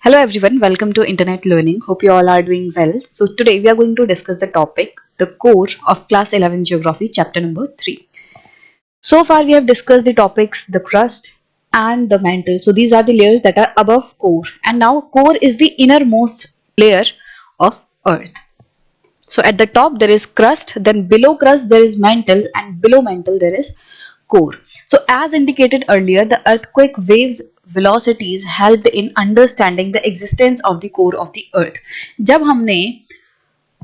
Hello everyone, welcome to Internet Learning. Hope you all are doing well. So today we are going to discuss the topic, the core of class 11 geography chapter number 3. So far we have discussed the topics, the crust and the mantle. So these are the layers that are above core, and now core is the innermost layer of earth. So at the top there is crust, then below crust there is mantle, and below mantle there is core. So as indicated earlier, the earthquake waves velocities helped in understanding the existence of the core of the earth. जब हमने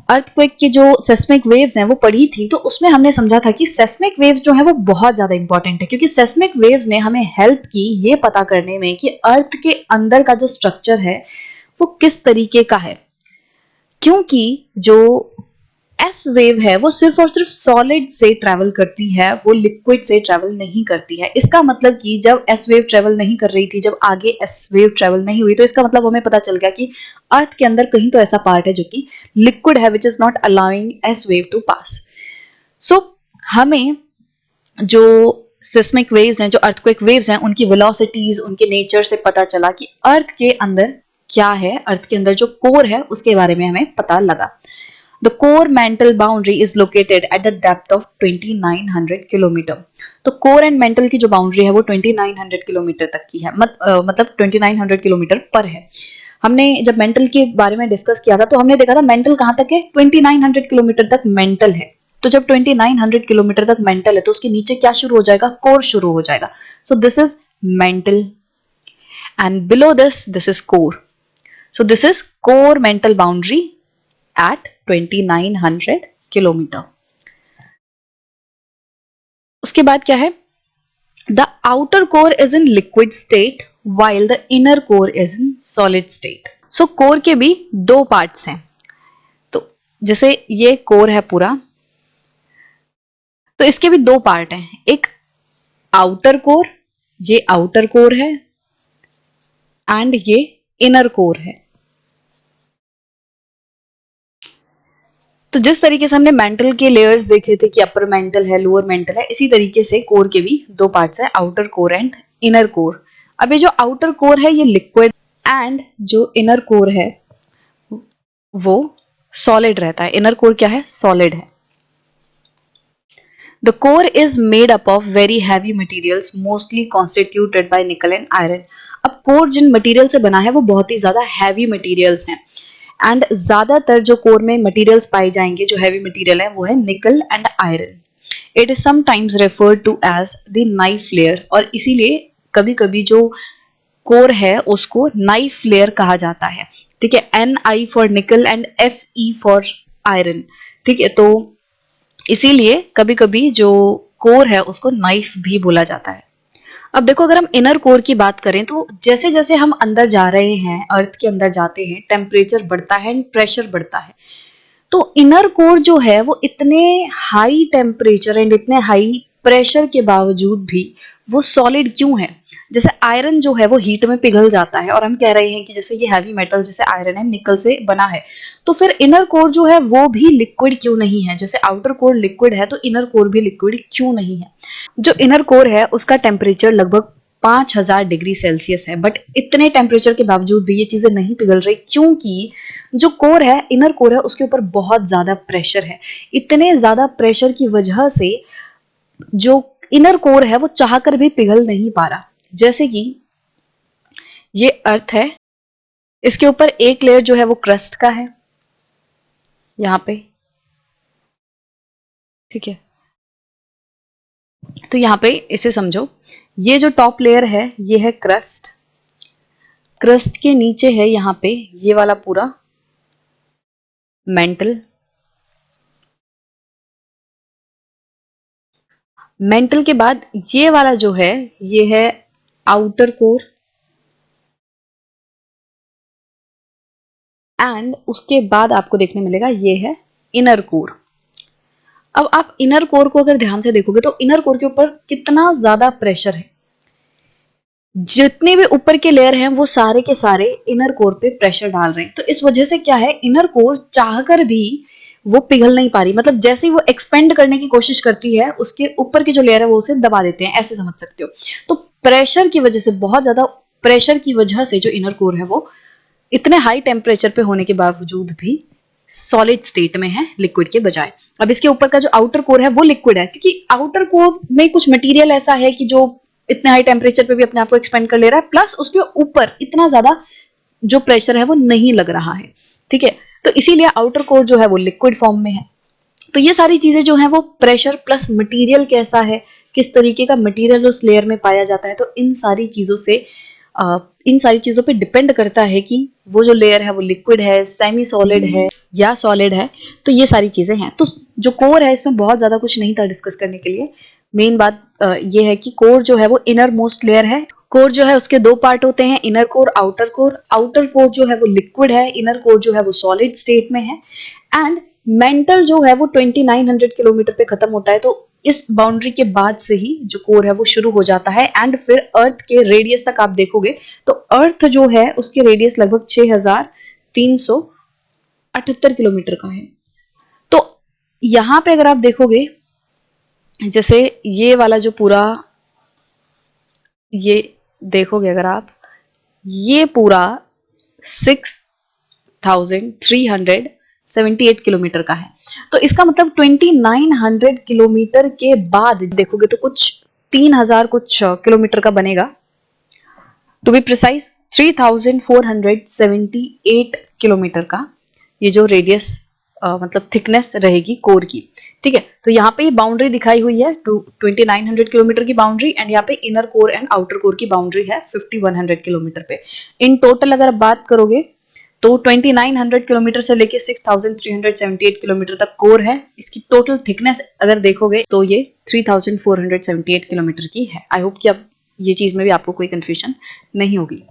earthquake की जो seismic waves हैं वो पढ़ी थी, तो उसमें हमने समझा था कि सेस्मिक वेव्स जो है वो बहुत ज्यादा इंपॉर्टेंट है, क्योंकि सेस्मिक वेव्स ने हमें हेल्प की ये पता करने में कि अर्थ के अंदर का जो स्ट्रक्चर है वो किस तरीके का है। क्योंकि जो एस वेव है वो सिर्फ और सिर्फ सॉलिड से ट्रैवल करती है, वो लिक्विड से ट्रैवल नहीं करती है। इसका मतलब कि जब एस वेव ट्रैवल नहीं कर रही थी, जब आगे एस वेव ट्रैवल नहीं हुई, तो इसका मतलब हमें पता चल गया कि अर्थ के अंदर कहीं तो ऐसा पार्ट है जो कि लिक्विड है, which is not allowing S wave to pass. So हमें जो सिस्मिक वेव्स हैं, जो अर्थक्वेक वेव्स हैं, उनकी वेलोसिटीज, उनके नेचर से पता चला कि अर्थ के अंदर क्या है, अर्थ के अंदर जो कोर है उसके बारे में हमें पता लगा। The core mantle boundary is located at the depth of 2900 kilometre. तो कोर एंड मेंटल की जो बाउंड्री है वो 2900 किलोमीटर तक की है, मतलब 2900 किलोमीटर पर है। हमने जब मेंटल के बारे में डिस्कस किया था तो हमने देखा था मेंटल कहाँ तक है, 2900 किलोमीटर तक मेंटल है। तो जब 2900 किलोमीटर तक मेंटल है तो उसके नीचे क्या शुरू हो जाएगा, कोर शुरू हो जाएगा। So this is mental and below this is core. So this is core mantle boundary at 2900 kilometre. उसके बाद क्या है, the outer core is in liquid state while the inner core is in solid state. So core के भी दो parts हैं। तो जैसे ये कोर है पूरा, तो इसके भी दो पार्ट हैं, एक आउटर कोर, ये आउटर कोर है, एंड ये इनर कोर है। तो जिस तरीके से हमने मेंटल के लेयर्स देखे थे कि अपर मेंटल है, लोअर मेंटल है, इसी तरीके से कोर के भी दो पार्ट्स है, outer core and inner core. अब ये जो आउटर कोर है ये लिक्विड, एंड जो इनर कोर है वो सॉलिड रहता है। इनर कोर क्या है, सॉलिड है। The core is made up of very heavy materials mostly constituted by निकल एंड आयरन। अब कोर जिन मटेरियल से बना है वो बहुत ही ज्यादा हैवी मटेरियल्स हैं, एंड ज्यादातर जो कोर में मटेरियल्स पाए जाएंगे, जो हैवी मटेरियल है, वो है nickel and iron. It is sometimes referred to as the NiFe layer, और इसीलिए कभी कभी जो कोर है उसको नाइफ लेयर कहा जाता है। ठीक है, Ni फॉर निकल एंड Fe फॉर आयरन। ठीक है, तो इसीलिए कभी कभी जो कोर है उसको नाइफ भी बोला जाता है। अब देखो, अगर हम इनर कोर की बात करें तो जैसे जैसे हम अंदर जा रहे हैं, अर्थ के अंदर जाते हैं, टेम्परेचर बढ़ता है एंड प्रेशर बढ़ता है। तो इनर कोर जो है वो इतने हाई टेम्परेचर एंड इतने हाई प्रेशर के बावजूद भी वो सॉलिड क्यों है। जैसे आयरन जो है वो हीट में पिघल जाता है, और हम कह रहे हैं कि जैसे ये हैवी मेटल जैसे आयरन है, निकल से बना है, तो फिर इनर कोर जो है वो भी लिक्विड क्यों नहीं है। जैसे आउटर कोर लिक्विड है तो इनर कोर भी लिक्विड क्यों नहीं है। जो इनर कोर है उसका टेम्परेचर लगभग 5000 डिग्री सेल्सियस है, बट इतने टेम्परेचर के बावजूद भी ये चीजें नहीं पिघल रही, क्योंकि जो कोर है, इनर कोर है, उसके ऊपर बहुत ज्यादा प्रेशर है। इतने ज्यादा प्रेशर की वजह से जो इनर कोर है वो चाहकर भी पिघल नहीं पा रहा। जैसे कि ये अर्थ है, इसके ऊपर एक लेयर जो है वो क्रस्ट का है यहां पे। ठीक है, तो यहां पे इसे समझो, ये जो टॉप लेयर है ये है क्रस्ट, क्रस्ट के नीचे है यहां पे ये वाला पूरा मेंटल, मेंटल के बाद ये वाला जो है ये है आउटर कोर, एंड उसके बाद आपको देखने मिलेगा ये है इनर कोर। अब आप इनर कोर को अगर ध्यान से देखोगे तो इनर कोर के ऊपर कितना ज्यादा प्रेशर है। जितने भी ऊपर के लेयर हैं वो सारे के सारे इनर कोर पे प्रेशर डाल रहे हैं। तो इस वजह से क्या है, इनर कोर चाहकर भी वो पिघल नहीं पा रही। मतलब जैसे ही वो एक्सपेंड करने की कोशिश करती है, उसके ऊपर की जो लेयर है वो उसे दबा देते हैं, ऐसे समझ सकते हो। तो प्रेशर की वजह से, बहुत ज्यादा प्रेशर की वजह से जो इनर कोर है वो इतने हाई टेम्परेचर पे होने के बावजूद भी सॉलिड स्टेट में है लिक्विड के बजाय। अब इसके ऊपर का जो आउटर कोर है वो लिक्विड है, क्योंकि आउटर कोर में कुछ मटेरियल ऐसा है कि जो इतने हाई टेम्परेचर पे भी अपने आप को एक्सपेंड कर ले रहा है, प्लस उसके ऊपर इतना ज्यादा जो प्रेशर है वो नहीं लग रहा है। ठीक है, तो इसीलिए आउटर कोर जो है वो लिक्विड फॉर्म में है। तो ये सारी चीजें जो है वो प्रेशर प्लस मटेरियल कैसा है, किस तरीके का मटेरियल उस लेयर में पाया जाता है, तो इन सारी चीजों पे डिपेंड करता है कि वो जो लेयर है वो लिक्विड है, सेमी सॉलिड है या सॉलिड है। तो ये सारी चीजें हैं। तो जो कोर है इसमें बहुत ज्यादा कुछ नहीं था डिस्कस करने के लिए। मेन बात ये है कि कोर जो है वो इनर मोस्ट लेयर है। कोर जो है उसके दो पार्ट होते हैं, inner core, outer core. Outer core जो है वो लिक्विड है, इनर कोर जो है वो सॉलिड स्टेट में है। एंड मेंटल जो है वो 2900 किलोमीटर पे खत्म होता है। तो इस बाउंड्री के बाद से ही जो कोर है वो शुरू हो जाता है। एंड फिर अर्थ के रेडियस तक आप देखोगे तो अर्थ जो है उसके रेडियस लगभग 6378 किलोमीटर का है। तो यहां पे अगर आप देखोगे, जैसे ये वाला जो पूरा, ये देखोगे अगर आप, ये पूरा 6378 किलोमीटर का है। तो इसका मतलब 2900 किलोमीटर के बाद देखोगे तो कुछ 3000 कुछ किलोमीटर का बनेगा। टू बी प्रिसाइज 3478 किलोमीटर का ये जो रेडियस मतलब थिकनेस रहेगी कोर की। ठीक है, तो यहाँ पे ये बाउंड्री दिखाई हुई है 2900 किलोमीटर की बाउंड्री, एंड यहाँ पे inner core and outer core की बाउंड्री है 5100 किलोमीटर पे। इन टोटल अगर आप बात करोगे तो 2900 किलोमीटर से लेके 6378 किलोमीटर तक कोर है। इसकी टोटल थिकनेस अगर देखोगे तो ये 3478 किलोमीटर की है। आई होप कि अब ये चीज में भी आपको कोई कंफ्यूजन नहीं होगी।